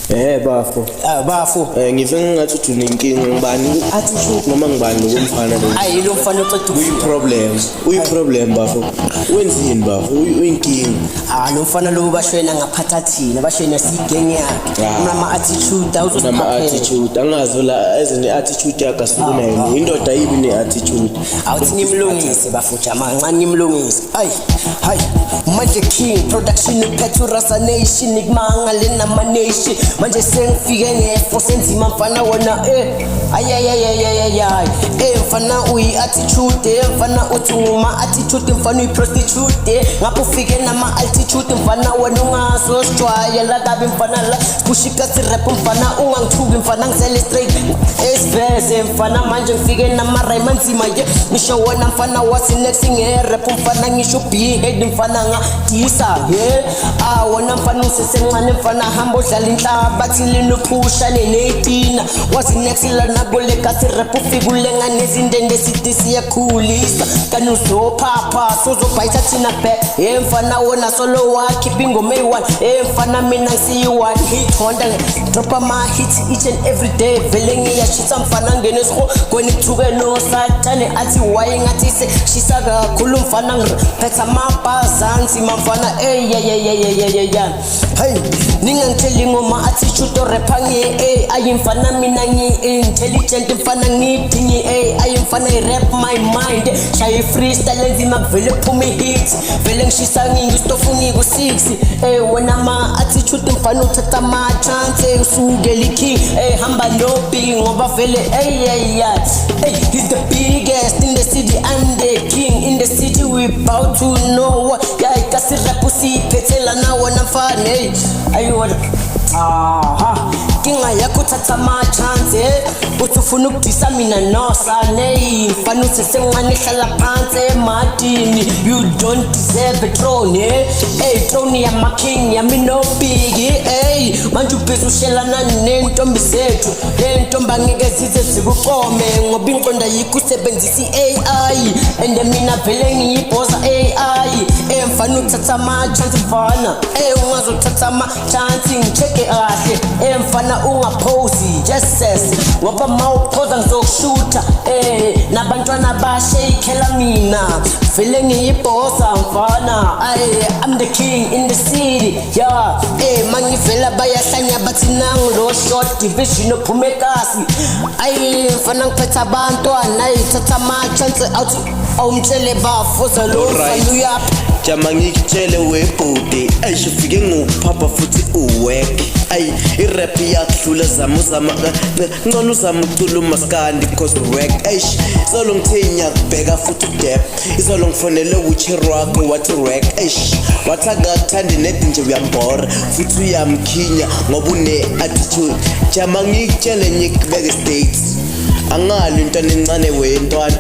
Bafo. Bafo. Ngive ngathi uthi unenkinga ngibani attitude noma ngibani lokumfana lo. Hayi lo mfana uceda uyi-problem bafo. Wenzini bafo? Uyinkinga. Lo mfana lo bashwena ngaphatha thina, bashwena sigenge yakhe. Unama attitude Nama attitude. Angazi la ezine attitude yakhe asifuna yini. Indoda yibi ne-attitude. Awuthi ngimlungise bafo jama, ncane ngimlungise. Hayi. Manje King production uphethe Rasa Nation ikumanga lena manation. Manje sengifike ngeforce enzima mfana wona mfana uyi-attitude mfana uthi nguma attitude mfana uyi-prostitute ngapho ufike nama altitude mfana wena ungazosijwayela kabi mfana la kushika si-rap mfana ungangithuki mfana ngisele straight esiveze mfana manje ngifike nama-rhyme anzima ngisho wena mfana what's next nge-rap mfana ngisho b-head mfana ngagisa wona mfana usesencane mfana hamba udlala inhlabathi linophusha nenetina wazi next la nakoleka si-rap ufike ulenga nezindende sithi siyakhulisa kani uzophapha sozobhayitha thina back mfana wona solo wakhe ingoma eyi-1 mfana mina ngisiyi-1 hit honda drop ama-hits each and every day vele ngiyashisa mfana ngene esihogweni kuthuke nosatane athi waye ngathi seshisa kakhulu mfana ngiphetha amabhazanzima mfana hayi ningangitsheli ingoma attitude orapha ngi-AI mfana mina ngi-intelligent mfana ngidingi i-AI mfana i-rap my mind shaye freestyle enzima kuvele phume hits vele ngishisa ngistofu ngiku-6 wena ma-attitude mfana uthatha ama-chance usukela i-king hamba no-big ngoba vele he's the biggest in the city, I'm the king in the city, we bout to know what kasi rap usiphethela nawo namfana ayiwona kinga yakho thatha ama-chance uthi ufuna ukudisa mina nosane mfana usesencane ehlala phansi emadini you don't deserve a throne throne yama-king yami nobigi manje ubhizi ushelana nentombi zethu lentombi angeke zize zikuqome ngoba inqonda yikho usebenzisa i-AI and mina vele ngiyibhoza AI mfana uthatha ama-chance mfana ungazothatha ama-chance ngicheke kahle mfana ungaphosi just says ngoba mawuphoza ngizokushutha nabantwana bashayikhela mina vele ngiyibhosa mfana I'm the king in the city mangivela bayahlanya bathi nangu lo short division ophume kasi mfana ngiphetha abantwana thatha ama-chance awuthi awumtshele bafoza lo mfana uyaphi jama ngikutshele webhuti ufike nguphapha futhi uwek i-rap yakudlula zama ngcono uzama ukucula umaskandi cause work solo ngithe ngiyakubheka futhi udep izolo ngifonele uwitsheri wakho wathi work wathi akakuthandi nedi nje uyambhora futhi uyamkhinya ngoba une-attitude jama ngikutshele ngikubeke states angalo intwana encane wentwana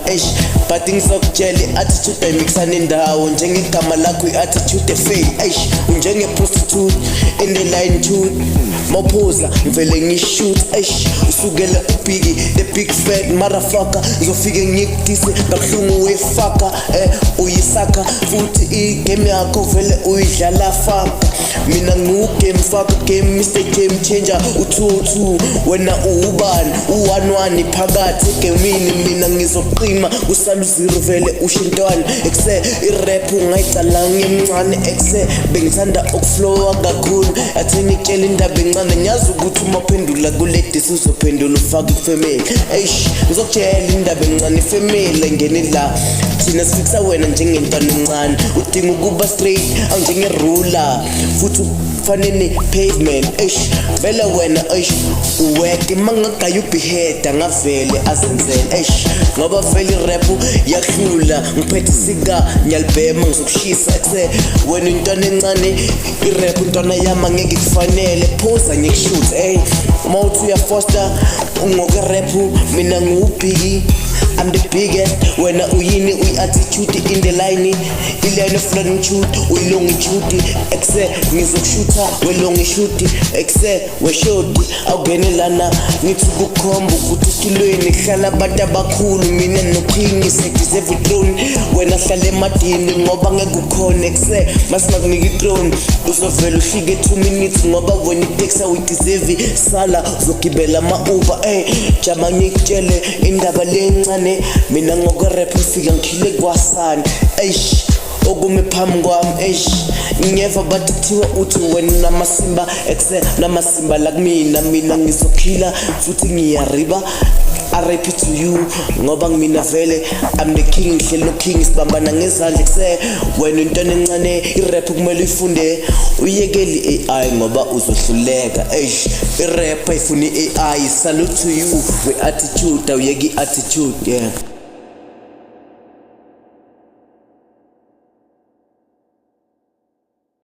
but ngisokutshela i-attitude ayimikisana indawo njengegama lakho i-attitude efail unjenge-prostitute in the line tude mawuphuza ngivele ngishoot usukela ubhiki the big fat motherfucker ngizofike ngikudise kabuhlungu wefaka uyisaka futhi igame yakho vele uyidlala faka mina ngiwu-game faka game Mr. Game Changer u-202 wena uwubani u-11 phakathi egemini mina ngizoqima usala u-0 vele ushintwana i-rap ungayicalanga emncane bengithanda ukuflowa kakhulu athi ngitshela indaba encane ngiyazi ukuthi uma uphendula kule disi uzophendula ufake ifamily ngizokutshela indaba encane ifamily engene la thina sifikisa wena njengentwana encane udinga ukuba straight awunjengerula futhi kufanele pavement vele wena uweke mangagaya ubiheda ngavele azenzele ngoba vele i-rap yahlula ngiphethe isika nyalibhema ngizokushisa wena intwana encane i-rap intwana yami angeke kufanele phoza ngikushuthe uma uthi uyafoster ngoke-rap mina ngiwubhiki I'm the biggest wena uyini uyi-attitude in the line iline of longitude uyilongitude exe ngizokushutha welongitude exe weshodi awugene lana ngithi kukhomba ukuthi utilweni hlala abantu abakhulu mina noking sedeserve ithrone wena hlala emadini ngoba ngeke ukhona exe masingakunika ithrone uzovela uhlike 2 minutes ngoba wena itexa uyideserve sala uzogibela ama-uber jama ngikutshele indaba lencane mina ngokurap ufika ngikhile kwasani okume phambi kwami ngiyeva bathi kuthiwa uthi wena namasimba exe namasimba la kumina mina ngizokhila futhi ngiyariba I rap it to you ngoba ngimina vele I'm the king ngihleli no king sibambana ngezandla kuse wena intwana encane irap kumele uyifunde uyekeli AI ngoba uzohluleka irap ayifuni AI salute to you we attitude awuyeki attitude yeah